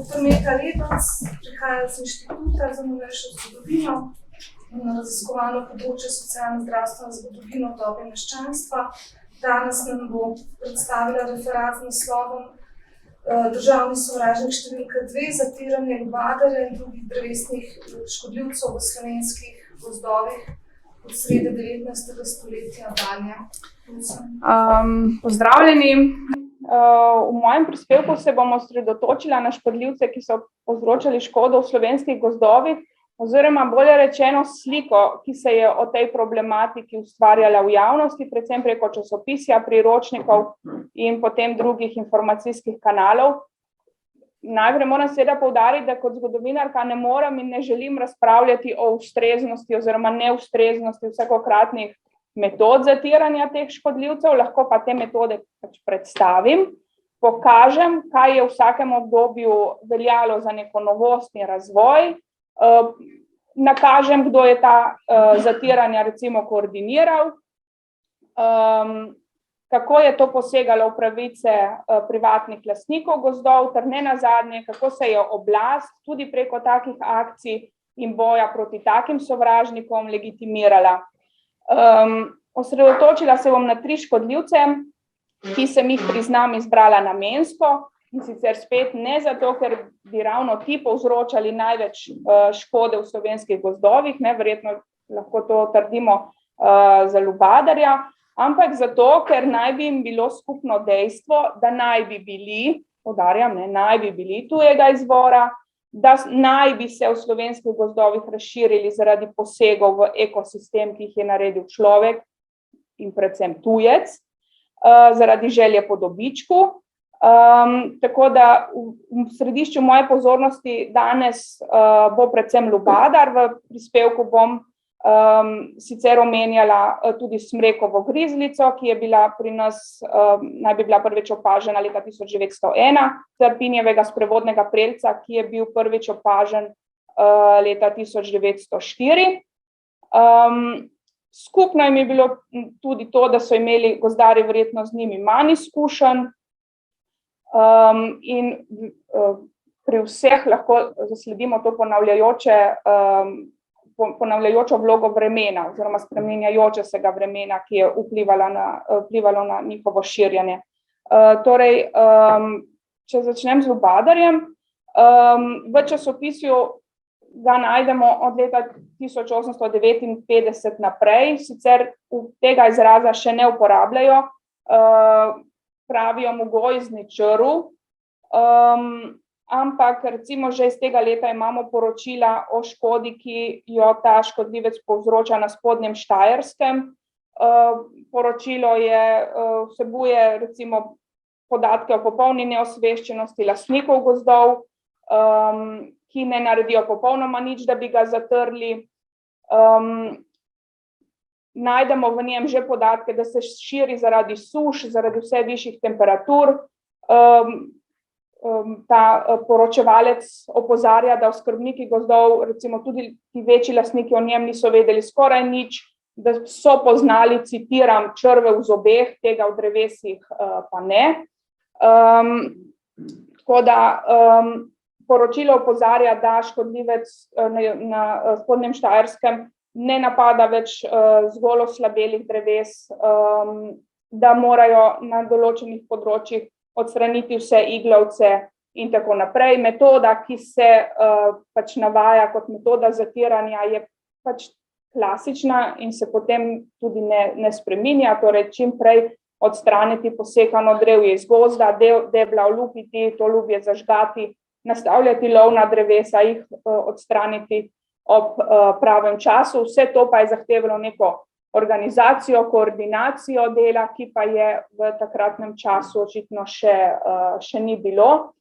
Dr. Meta Rebec, prihaja z Inštituta za novejšo zgodovino na raziskovalno področje socialno-zdravstvene zgodovine v dobi meščanstva. Danes nam bo predstavila referat z naslovom Državni sovražnik številka 2, zatiranje lubadarja in drugih drevesnih škodljivcev v slovenskih gozdovih od srede 19. stoletja dalje. Pozdravljeni. V mojem prispevku se bomo osredotočila na škodljivce, ki so povzročali škodo v slovenskih gozdovih, oziroma bolje rečeno sliko, ki se je o tej problematiki ustvarjala v javnosti, predvsem preko časopisja, priročnikov in potem drugih informacijskih kanalov. Najprej moram seveda poudariti, da kot zgodovinarka ne morem in ne želim razpravljati o ustreznosti oziroma neustreznosti vsakokratnih metod zatiranja teh škodljivcev, lahko pa te metode predstavim, pokažem, kaj je v vsakem obdobju veljalo za neko novostni razvoj, nakažem, kdo je ta zatiranja recimo koordiniral, kako je to posegalo v pravice privatnih lastnikov gozdov, ter nenazadnje, kako se je oblast tudi preko takih akcij in boja proti takim sovražnikom legitimirala. Osredotočila se bom na 3 škodljivce, ki sem jih priznam izbrala namensko, in sicer spet ne zato, ker bi ravno ti povzročali največ škode v slovenskih gozdovih, verjetno lahko to trdimo za lubadarja, ampak zato, ker naj bi jim bilo skupno dejstvo, da naj bi bili, poudarjam, naj bi bili tujega izvora, da naj bi se v slovenskih gozdovih razširili zaradi posegov v ekosistem, ki jih je naredil človek in predvsem tujec, zaradi želje po dobičku. Tako da v središču moje pozornosti danes bo predvsem lubadar, v prispevku bom sicer omenjala tudi smrekovo grizlico, ki je bila pri nas, naj bi bila prvič opažena leta 1901, ter pinjevega sprevodnega prelca, ki je bil prvič opažen leta 1904. Skupno jim je bilo tudi to, da so imeli gozdarji verjetno z njimi manj izkušenj in pri vseh lahko zasledimo to ponavljajočo vlogo vremena oziroma spreminjajoče se ga vremena, ki je vplivalo na njihovo širjenje. Torej, če začnem z lubadarjem, v časopisju ga najdemo od leta 1859 naprej, sicer tega izraza še ne uporabljajo, pravijo mu gojizni črv, ampak recimo že iz tega leta imamo poročila o škodi, ki jo ta škodljivec povzroča na spodnjem Štajerskem. Poročilo vsebuje recimo podatke o popolni neosveščenosti lastnikov gozdov, ki ne naredijo popolnoma nič, da bi ga zatrli. Najdemo v njem že podatke, da se širi zaradi suš, zaradi vse višjih temperatur. Ta poročevalec opozarja, da oskrbniki gozdov, recimo tudi ti večji lastniki o njem niso vedeli skoraj nič, da so poznali, citiram, črve v zobeh, tega v drevesih pa ne. Tako da poročilo opozarja, da škodljivec na spodnjem Štajerskem ne napada več zgolj oslabelih dreves, da morajo na določenih področjih odstraniti vse iglavce in tako naprej. Metoda, ki se navaja kot metoda zatiranja, je klasična in se potem tudi ne spreminja, torej čim prej odstraniti posekano drevje iz gozda, debla olupiti, to lubje zažgati, nastavljati lovna drevesa, jih odstraniti ob pravem času. Vse to pa je zahtevalo neko organizacijo, koordinacijo dela, ki pa je v takratnem času očitno še ni bilo.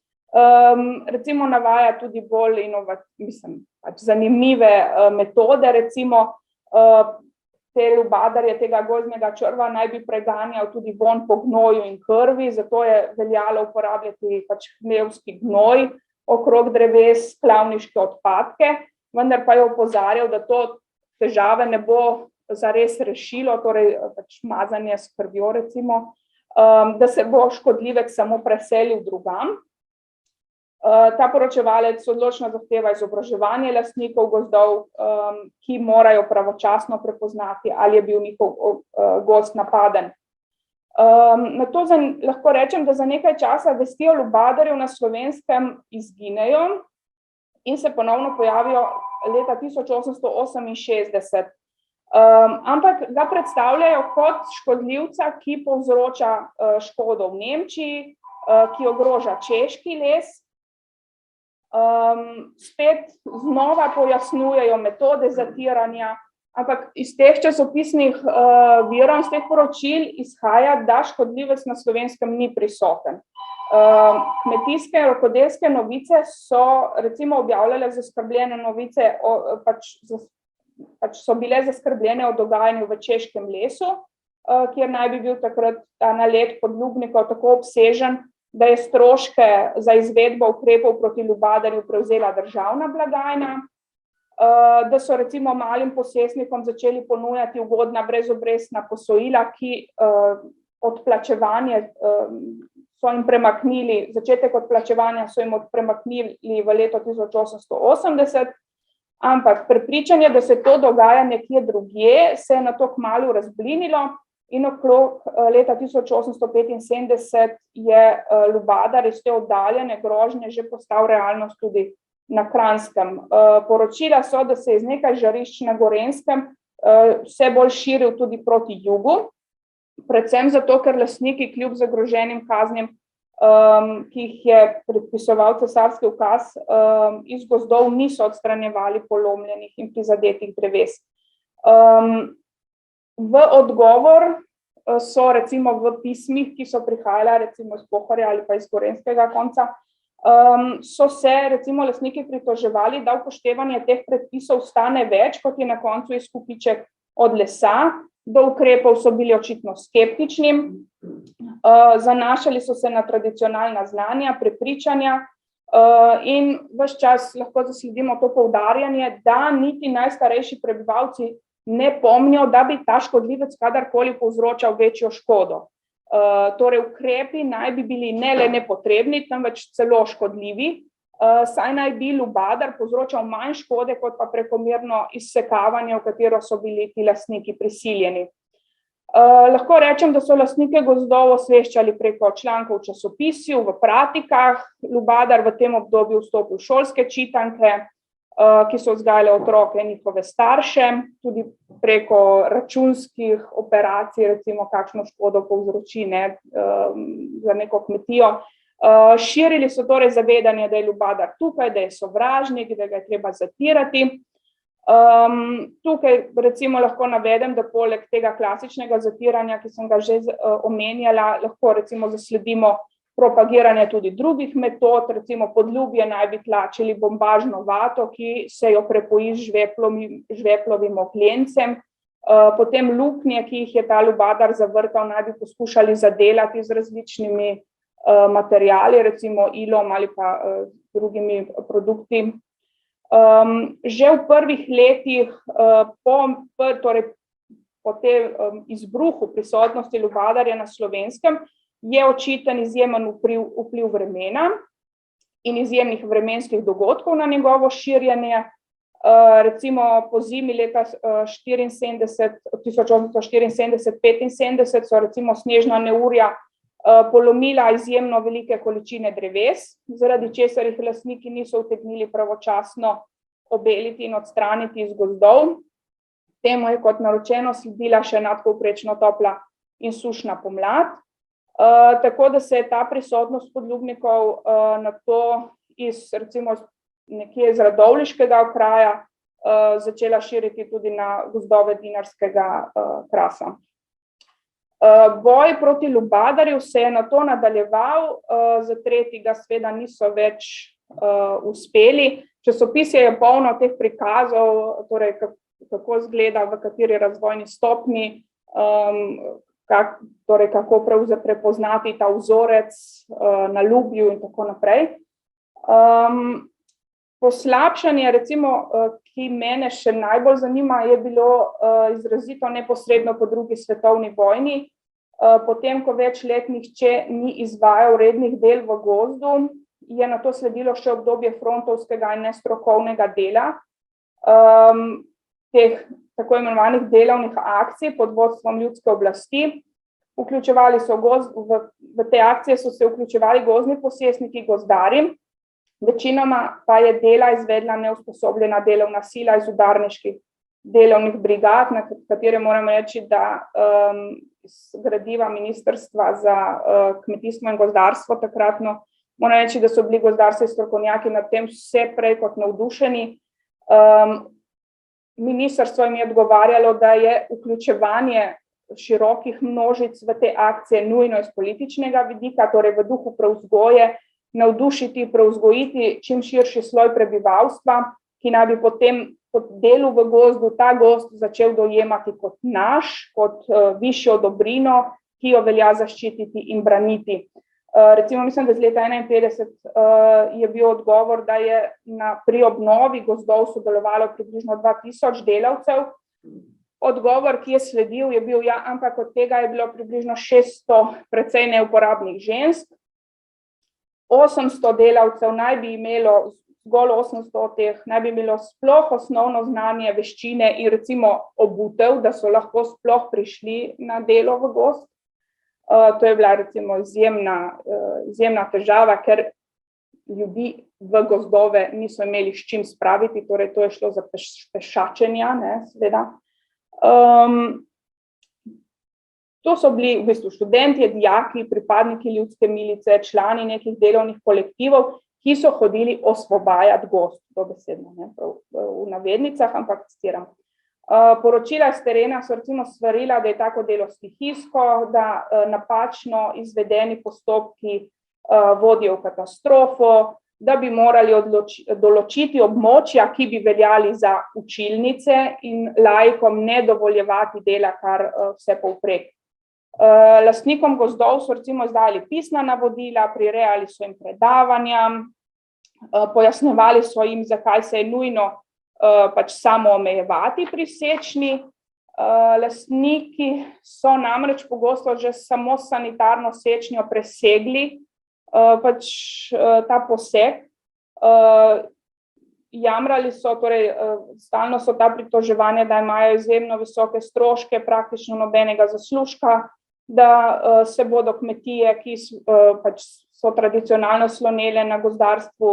Recimo navaja tudi bolj zanimive metode, recimo te lubadarje, tega gozdnega črva naj bi preganjal tudi vonj po gnoju in krvi, zato je veljalo uporabljati hlevski gnoj okrog dreves, klavniške odpadke, vendar pa je opozarjal, da to težave ne bo zares rešilo, torej mazanje s krvjo recimo, da se bo škodljivec samo preselil drugam. Ta poročevalec odločno zahteva izobraževanje lastnikov gozdov, ki morajo pravočasno prepoznati, ali je bil njihov gozd napaden. Na to lahko rečem, da za nekaj časa vesti o lubadarju na Slovenskem izginejo in se ponovno pojavijo leta 1868. Ampak ga predstavljajo kot škodljivca, ki povzroča škodo v Nemčiji, ki ogroža češki les. Spet znova pojasnjujejo metode zatiranja, ampak iz teh časopisnih virov, iz teh poročil izhaja, da škodljivec na Slovenskem ni prisoten. Kmetijske in rokodelske novice so recimo objavljale zaskrbljene novice, pač so bile zaskrbljene o dogajanju v češkem lesu, kjer naj bi bil takrat ta nalet podlubnikov tako obsežen, da je stroške za izvedbo ukrepov proti lubadarju prevzela državna blagajna, da so recimo malim posestnikom začeli ponujati ugodna brezobrestna posojila, ki odplačevanje so jim premaknili, začetek odplačevanja so jim premaknili v leto 1880, ampak prepričanje, da se to dogaja nekje drugje, se je nato kmalu razblinilo. In okrog leta 1875 je lubadar iz te oddaljene grožnje že postal realnost tudi na Kranjskem. Poročila so, da se je iz nekaj žarišč na Gorenjskem vse bolj širil tudi proti jugu, predvsem zato, ker lastniki kljub zagroženim kaznim, ki jih je predpisoval cesarski ukaz, iz gozdov niso odstranjevali polomljenih in prizadetih dreves. V odgovor so recimo v pismih, ki so prihajala recimo iz Pohorja ali pa iz Gorenjskega konca, so se recimo lastniki pritoževali, da upoštevanje teh predpisov stane več, kot je na koncu izkupiček od lesa. Do ukrepov so bili očitno skeptični, zanašali so se na tradicionalna znanja, prepričanja in ves čas lahko zasledimo to poudarjanje, da niti najstarejši prebivalci ne pomnijo, da bi ta škodljivec kadarkoli povzročal večjo škodo. Torej, ukrepi naj bi bili ne le nepotrebni, temveč celo škodljivi, saj naj bi lubadar povzročal manj škode, kot pa prekomerno izsekavanje, v katero so bili ti lastniki prisiljeni. Lahko rečem, da so lastnike gozdov osveščali preko člankov v časopisju, v pratikah. Lubadar v tem obdobju vstopil v šolske čitanke, ki so vzgajale otroke in njihove starše, tudi preko računskih operacij, recimo kakšno škodo povzroči za neko kmetijo. Širili so torej zavedanje, da je lubadar tukaj, da je sovražnik, da ga je treba zatirati. Tukaj recimo lahko navedem, da poleg tega klasičnega zatiranja, ki sem ga že omenjala, lahko recimo zasledimo propagiranje tudi drugih metod, recimo podlubje naj bi tlačili bombažno vato, ki se jo prepoji z žveplovim oklencem, potem luknje, ki jih je ta lubadar zavrtal, naj bi poskušali zadelati z različnimi materiali, recimo ilom ali pa drugimi produkti. Že v prvih letih po tem izbruhu prisotnosti lubadarja na Slovenskem je očiten izjemen vpliv vremena in izjemnih vremenskih dogodkov na njegovo širjenje. Recimo po zimi leta 1874-75 so recimo snežna neurja polomila izjemno velike količine dreves, zaradi česar jih lastniki niso utegnili pravočasno obeliti in odstraniti iz gozdov. Temu je kot naročeno sledila še nadpovprečno topla in sušna pomlad. Tako da se je ta prisotnost podlubnikov na to recimo nekje iz radovljiškega okraja začela širiti tudi na gozdove dinarskega krasa. Boj proti lubadarju se je nato nadaljeval, zatreti ga seveda niso več uspeli. Časopis je polno teh prikazov, torej kako izgleda, v kateri razvojni stopnji, kako prepoznati ta vzorec na lubju in tako naprej. Poslabšanje, recimo, ki mene še najbolj zanima, je bilo izrazito neposredno po drugi svetovni vojni. Potem, ko več let nihče ni izvajal rednih del v gozdu, je na to sledilo še obdobje frontovskega in nestrokovnega dela, teh tako imenovanih delovnih akcij pod vodstvom ljudske oblasti. V te akcije so se vključevali gozdni posestniki, gozdarji, večinoma pa je dela izvedla neusposobljena delovna sila iz udarniških delovnih brigad, na katere moram reči, da iz gradiva Ministrstva za kmetijstvo in gozdarstvo takratno, moram reči, da so bili gozdarski strokovnjaki nad tem vse prej kot navdušeni. Ministrstvo jim je odgovarjalo, da je vključevanje širokih množic v te akcije nujno iz političnega vidika, torej v duhu prevzgoje, navdušiti, prevzgojiti čim širši sloj prebivalstva, ki naj bi potem po delu v gozdu ta gozd začel dojemati kot naš, kot višjo dobrino, ki jo velja zaščititi in braniti. Recimo, mislim, da z leta 1951 je bil odgovor, da je pri obnovi gozdov sodelovalo približno 2000 delavcev. Odgovor, ki je sledil, je bil, ja, ampak od tega je bilo približno 600 precej neuporabnih žensk. 800 delavcev naj bi imelo, zgolj 800 od teh, naj bi imelo sploh osnovno znanje, veščine in recimo obutev, da so lahko sploh prišli na delo v gozd. To je bila recimo izjemna težava, ker ljudi v gozdove niso imeli s čim spraviti, torej to je šlo za pešačenja, ne, seveda. To so bili v bistvu študentje, dijaki, pripadniki ljudske milice, člani nekih delovnih kolektivov, ki so hodili osvobajati gozd, dobesedno, ne, v navednicah, ampak citiram. Poročila s terena so recimo svarila, da je tako delo stihijsko, da napačno izvedeni postopki vodijo v katastrofo, da bi morali določiti območja, ki bi veljali za učilnice in laikom ne dovoljevati dela kar vse povprek. Lastnikom gozdov so recimo izdali pisna navodila, prirejali so jim predavanja, pojasnjevali so jim, zakaj se je nujno pač samo omejevati pri sečnji. Lastniki so namreč pogosto že samo sanitarno sečnjo presegli pač ta poseg. Jamrali so, torej stalno so ta pritoževanja, da imajo izjemno visoke stroške, praktično nobenega zaslužka, da se bodo kmetije, ki pač so tradicionalno slonele na gozdarstvu,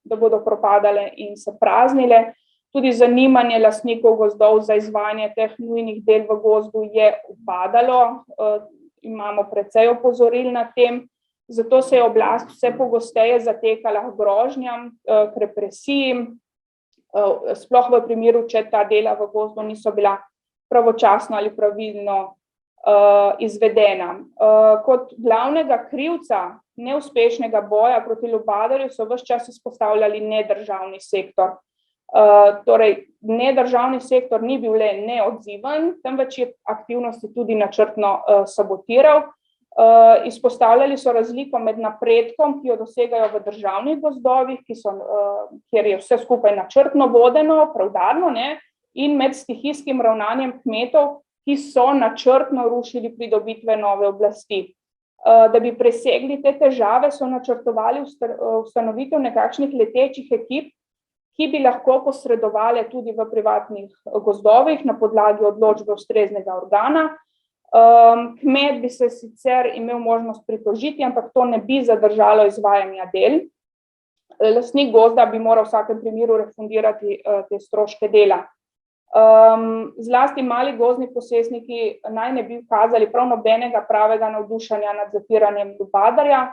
da bodo propadale in se praznile. Tudi zanimanje lastnikov gozdov za izvajanje teh nujnih del v gozdu je upadalo, imamo precej opozoril na tem, zato se je oblast vse pogosteje zatekala k grožnjam, k represiji, sploh v primeru, če ta dela v gozdu niso bila pravočasno ali pravilno izvedena. Kot glavnega krivca neuspešnega boja proti lubadarju so ves čas izpostavljali nedržavni sektor. Torej, nedržavni sektor ni bil le neodziven, temveč je aktivnosti tudi načrtno sabotiral. Izpostavljali so razliko med napredkom, ki jo dosegajo v državnih gozdovih, kjer je vse skupaj načrtno vodeno, preudarno, ne, in med stihijskim ravnanjem kmetov, ki so načrtno rušili pridobitve nove oblasti. Da bi presegli te težave, so načrtovali ustanovitev nekakšnih letečih ekip, ki bi lahko posredovali tudi v privatnih gozdovih na podlagi odločbe ustreznega organa. Kmet bi se sicer imel možnost pritožiti, ampak to ne bi zadržalo izvajanja del. Lastnik gozda bi moral v vsakem primeru refundirati te stroške dela. Zlasti mali gozdni posestniki naj ne bi ukazali prav nobenega pravega navdušanja nad zatiranjem lubadarja,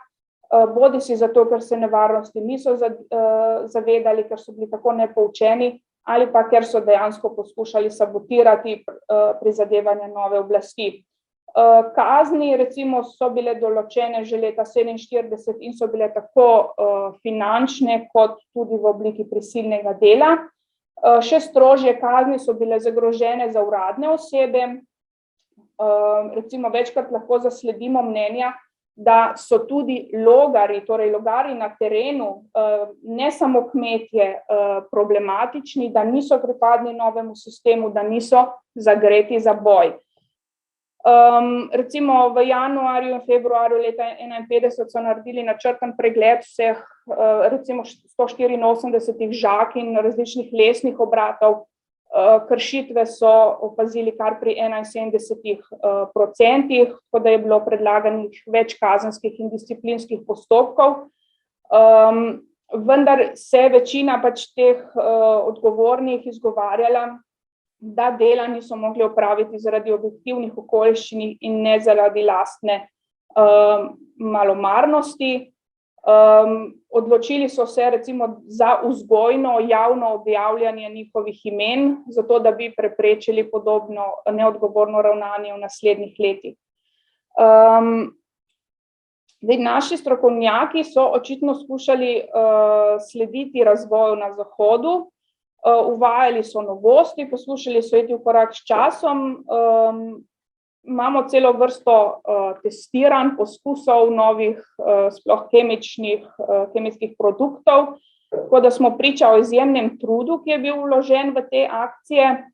bodisi zato, ker se nevarnosti niso zavedali, ker so bili tako nepoučeni, ali pa ker so dejansko poskušali sabotirati prizadevanja nove oblasti. Kazni recimo so bile določene že leta 1947 in so bile tako finančne kot tudi v obliki prisilnega dela. Še strožje kazni so bile zagrožene za uradne osebe. Recimo večkrat lahko zasledimo mnenja, da so tudi logari, torej logari na terenu, ne samo kmetje, problematični, da niso pripadni novemu sistemu, da niso zagreti za boj. Recimo v januarju in februarju leta 1951 so naredili načrten pregled vseh recimo 184 žag in različnih lesnih obratov. Kršitve so opazili kar pri 71%, tako da je bilo predlaganih več kazenskih in disciplinskih postopkov. Vendar se je večina pač teh odgovornih izgovarjala, da dela niso mogli opraviti zaradi objektivnih okoliščin in ne zaradi lastne malomarnosti. Odločili so se recimo za vzgojno javno objavljanje njihovih imen, zato da bi preprečili podobno neodgovorno ravnanje v naslednjih letih. Naši strokovnjaki so očitno skušali slediti razvoju na Zahodu, uvajali so novosti, poslušali so iti v korak s časom. Imamo celo vrsto testiranj, poskusov novih, sploh kemijskih produktov, tako da smo priča o izjemnem trudu, ki je bil vložen v te akcije.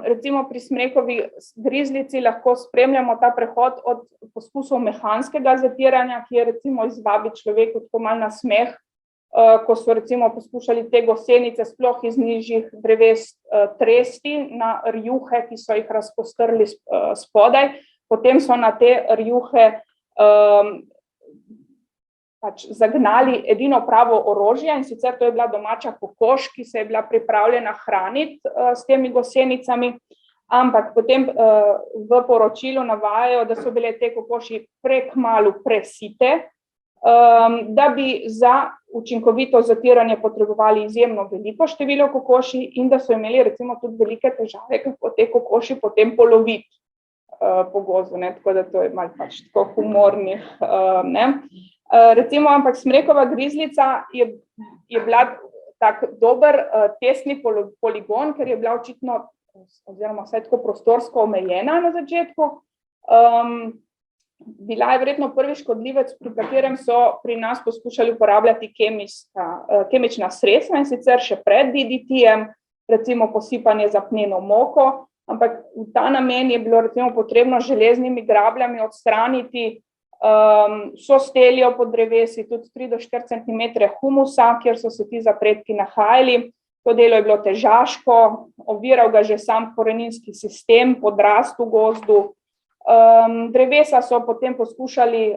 Recimo pri smrekovi grizlici lahko spremljamo ta prehod od poskusov mehanskega zatiranja, ki je recimo izvabi človeku tako malo na smeh, ko so recimo poskušali te gosenice sploh iz nižjih dreves tresti na rjuhe, ki so jih razpostrli spodaj. Potem so na te rjuhe pač zagnali edino pravo orožje, in sicer to je bila domača kokoš, ki se je bila pripravljena hraniti s temi gosenicami, ampak potem v poročilu navajajo, da so bile te kokoši prekmalu presite, da bi za učinkovito zatiranje potrebovali izjemno veliko število kokoši in da so imeli recimo tudi velike težave, kako te kokoši potem poloviti po gozdu, tako da to je malo pač tako humornih, recimo, ampak smrekova grizlica je bila tak dober testni poligon, ker je bila očitno, oziroma vsaj tako prostorsko omejena na začetku. Bila je verjetno prvi škodljivec, pri katerem so pri nas poskušali uporabljati kemična sredstva, in sicer še pred DDT-jem, recimo posipanje z apneno moko, ampak v ta namen je bilo recimo potrebno z železnimi grabljami odstraniti vso stelijo pod drevesi, tudi 3 do 4 centimetre humusa, kjer so se ti zapredki nahajali. To delo je bilo težaško, oviral ga že sam koreninski sistem, podrast v gozdu. Drevesa so potem poskušali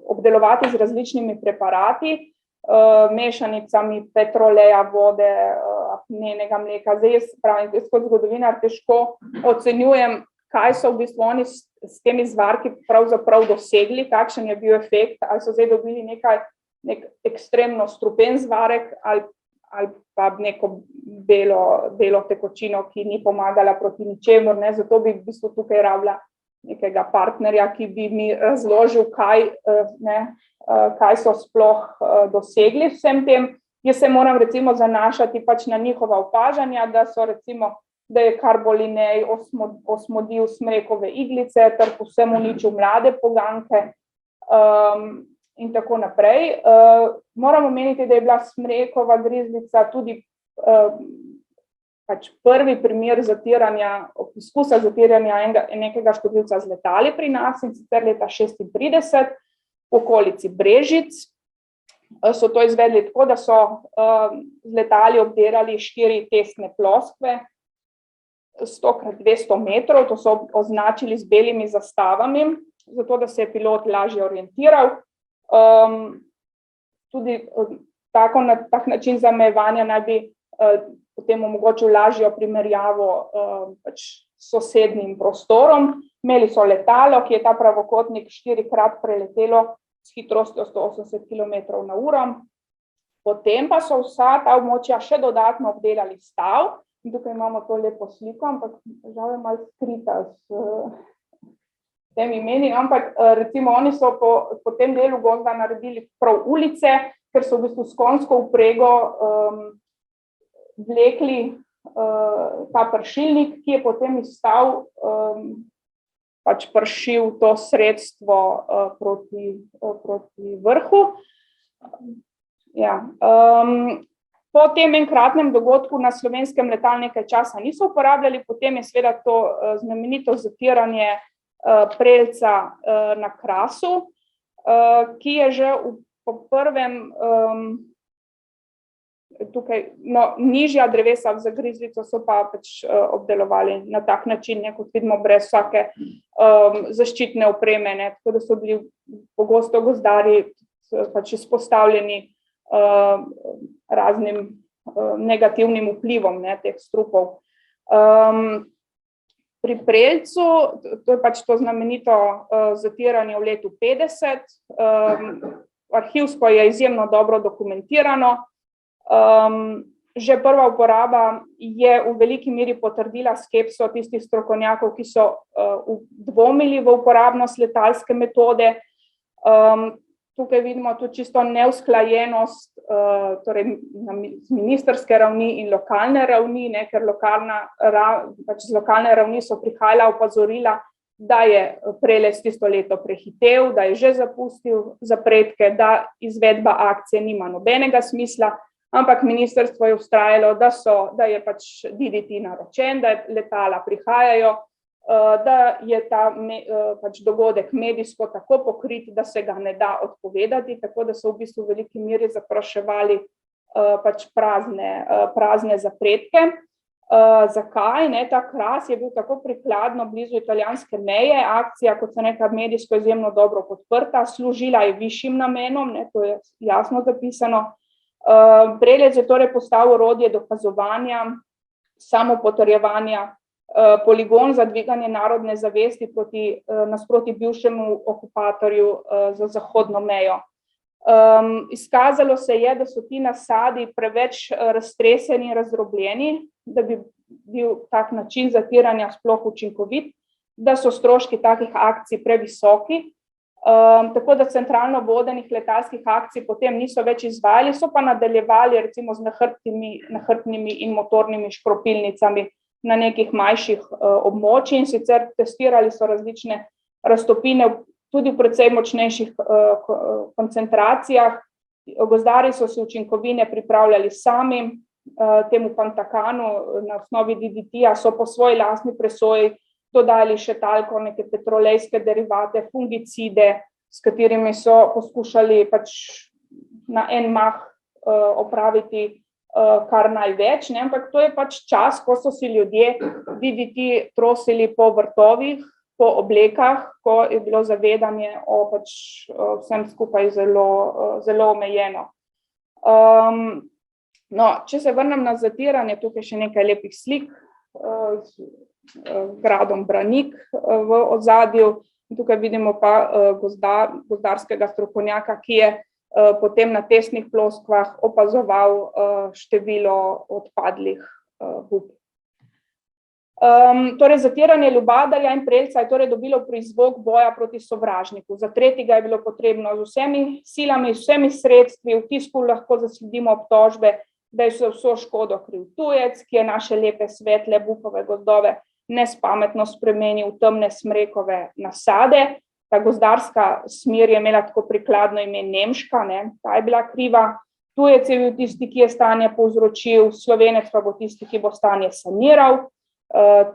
obdelovati z različnimi preparati, mešanicami petroleja, vode, apnenega mleka. Zdaj jaz pravim, kot zgodovinar težko ocenjujem, kaj so v bistvu oni s temi zvarki pravzaprav dosegli, kakšen je bil efekt, ali so zdaj dobili nek ekstremno strupen zvarek ali pa neko belo tekočino, ki ni pomagala proti ničemur, zato bi v bistvu tukaj rabila nekega partnerja, ki bi mi razložil, kaj so sploh dosegli vsem tem. Jaz se moram recimo zanašati pač na njihova opažanja, da je karbolinej osmodil smrekove iglice ter povsem uničil mlade poganke in tako naprej. Moramo omeniti, da je bila smrekova grizlica tudi pač prvi primer poskusa zatiranja nekega škodljivca z letali pri nas, in sicer leta 1936 v okolici Brežic. So to izvedli tako, da so z letali obdelali 4 testne ploskve, 100x200 metrov, to so označili z belimi zastavami, zato da se je pilot lažje orientiral. Tudi tak način zamejevanja naj bi potem omogočil lažjo primerjavo s sosednjim prostorom. Imeli so letalo, ki je ta pravokotnik 4-krat preletelo s hitrostjo 180 km/h. Potem pa so vsa ta območja še dodatno obdelali s stav. Tukaj imamo to lepo sliko, ampak žal je malo skrita s tem imeni, ampak recimo oni so po tem delu gozda naredili prav ulice, ker so v bistvu s konjsko vprego vlekli ta pršilnik, ki je potem izstal pač pršil to sredstvo proti vrhu. Ja. Po tem enkratnem dogodku na slovenskem letal nekaj časa niso uporabljali, potem je seveda to znamenito zatiranje prelca na Krasu, ki je že po prvem tukaj, nižja drevesa v zagrizlico so pa pač obdelovali na tak način, kot vidimo, brez vsake zaščitne opreme, tako da so bili pogosto gozdarji pač izpostavljeni raznim negativnim vplivom teh strupov. Pri prelcu, to je pač to znamenito zatiranje v letu 50, arhivsko je izjemno dobro dokumentirano. Že prva uporaba je v veliki meri potrdila skepso tistih strokovnjakov, ki so dvomili v uporabnost letalske metode. Tukaj vidimo tudi čisto neusklajenost torej z ministrske ravni in lokalne ravni, ker pač z lokalne ravni so prihajala opozorila, da je prelec tisto leto prehitel, da je že zapustil zapredke, da izvedba akcije nima nobenega smisla, ampak ministrstvo je vztrajalo, da je pač DDT naročen, da letala prihajajo, da je ta pač dogodek medijsko tako pokrit, da se ga ne da odpovedati, tako da so v bistvu v veliki meri zapraševali pač prazne zapredke. Zakaj? Ta Kras je bil tako prikladno blizu italijanske meje, akcija, kot se neka medijsko izjemno dobro podprta, služila je višjim namenom, to je jasno zapisano. Prelec je torej postal orodje dokazovanja, samopotrjevanja, poligon za dviganje narodne zavesti nasproti bivšemu okupatorju za zahodno mejo. Izkazalo se je, da so ti nasadi preveč raztreseni in razdrobljeni, da bi bil tak način zatiranja sploh učinkovit, da so stroški takih akcij previsoki, tako da centralno vodenih letalskih akcij potem niso več izvajali, so pa nadaljevali recimo z nahrbtnimi in motornimi škropilnicami na nekih manjših območjih in sicer testirali so različne raztopine tudi v precej močnejših koncentracijah. Gozdarji so si učinkovine pripravljali sami, temu pantakanu na osnovi DDT-ja so po svoji lastni presoji dodali še talko, neke petrolejske derivate, fungicide, s katerimi so poskušali pač na en mah opraviti kar največ, ampak to je pač čas, ko so si ljudje DDT trosili po vrtovih, po oblekah, ko je bilo zavedanje o pač vsem skupaj zelo omejeno. Če se vrnem na zatiranje, tukaj še nekaj lepih slik z gradom Branik v ozadju. Tukaj vidimo pa gozdarskega strokovnjaka, ki je potem na testnih ploskvah opazoval število odpadlih gub. Torej, zatiranje lubadarja in prelca je torej dobilo prizvok boja proti sovražniku. Zatreti ga je bilo potrebno z vsemi silami, vsemi sredstvi. V tisku lahko zasledimo obtožbe, da je vso škodo kriv tujec, ki je naše lepe, svetle bukove gozdove nespametno spremenil v temne smrekove nasade. Ta gozdarska smer je imela tako prikladno ime Nemška, ta je bila kriva. Tujec je bil tisti, ki je stanje povzročil, Slovenec pa bo tisti, ki bo stanje saniral.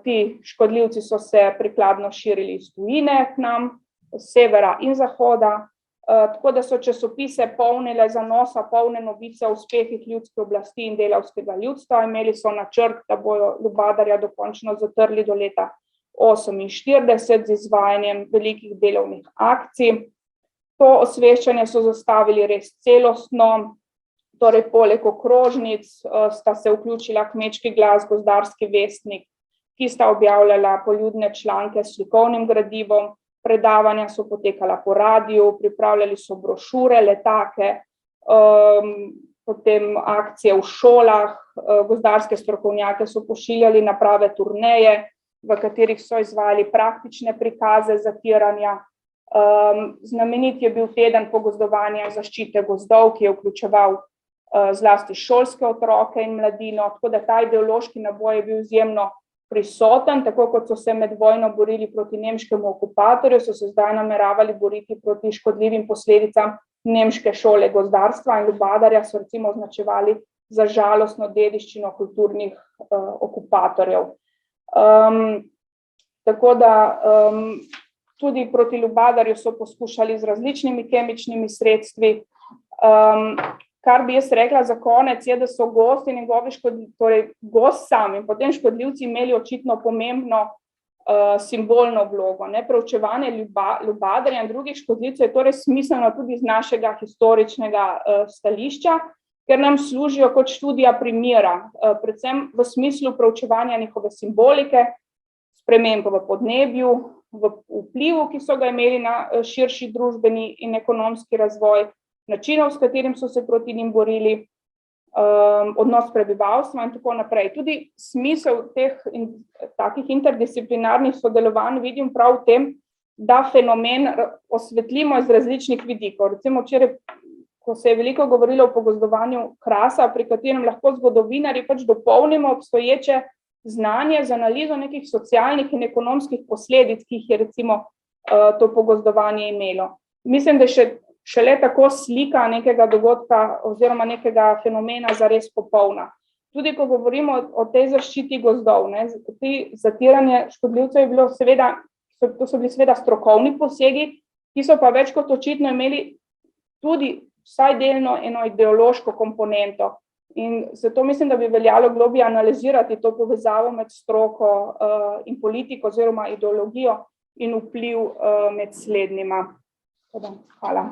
Ti škodljivci so se prikladno širili iz tujine k nam, z severa in zahoda, tako da so časopise polnile zanosa, polne novice o uspehih ljudske oblasti in delavskega ljudstva. Imeli so načrt, da bojo lubadarja dokončno zatrli do leta 1948 z izvajanjem velikih delovnih akcij. To osveščanje so zastavili res celostno, torej poleg okrožnic sta se vključila Kmečki glas, Gozdarski vestnik, ki sta objavljala poljudne članke s slikovnim gradivom, predavanja so potekala po radiju, pripravljali so brošure, letake, potem akcije v šolah, gozdarske strokovnjake so pošiljali na prave turneje, v katerih so izvajali praktične prikaze zatiranja. Znamenit je bil teden pogozdovanja zaščite gozdov, ki je vključeval zlasti šolske otroke in mladino, tako da ta ideološki naboj je bil izjemno prisoten, tako kot so se med vojno borili proti nemškemu okupatorju, so se zdaj nameravali boriti proti škodljivim posledicam nemške šole gozdarstva in lubadarja so recimo označevali za žalostno dediščino kulturnih okupatorjev. Tako da tudi proti lubadarju so poskušali z različnimi kemičnimi sredstvi. Kar bi jaz rekla za konec, je, da so gost in njegovi torej gost sam in potem škodljivci imeli očitno pomembno simbolno vlogo. Preučevanje lubadarja in drugih škodljivcev je torej smiselno tudi z našega historičnega stališča, ker nam služijo kot študija primera, predvsem v smislu preučevanja njihove simbolike, sprememb v podnebju, v vplivu, ki so ga imeli na širši družbeni in ekonomski razvoj, načinov, s katerim so se proti njim borili, odnos prebivalstva in tako naprej. Tudi smisel teh takih interdisciplinarnih sodelovanj vidim prav v tem, da fenomen osvetlimo iz različnih vidikov. Recimo včeraj, ko se je veliko govorilo o pogozdovanju Krasa, pri katerem lahko zgodovinarji pač dopolnimo obstoječe znanje z analizo nekih socialnih in ekonomskih posledic, ki jih je recimo to pogozdovanje imelo. Mislim, da je šele tako slika nekega dogodka oziroma nekega fenomena zares popolna. Tudi ko govorimo o tej zaščiti gozdov, zatiranje škodljivcev je bilo seveda, to so bili seveda strokovni posegi, ki so pa več kot očitno imeli tudi vsaj delno eno ideološko komponento. In zato mislim, da bi veljalo globlje analizirati to povezavo med stroko in politiko oziroma ideologijo in vpliv med slednjima. Hvala.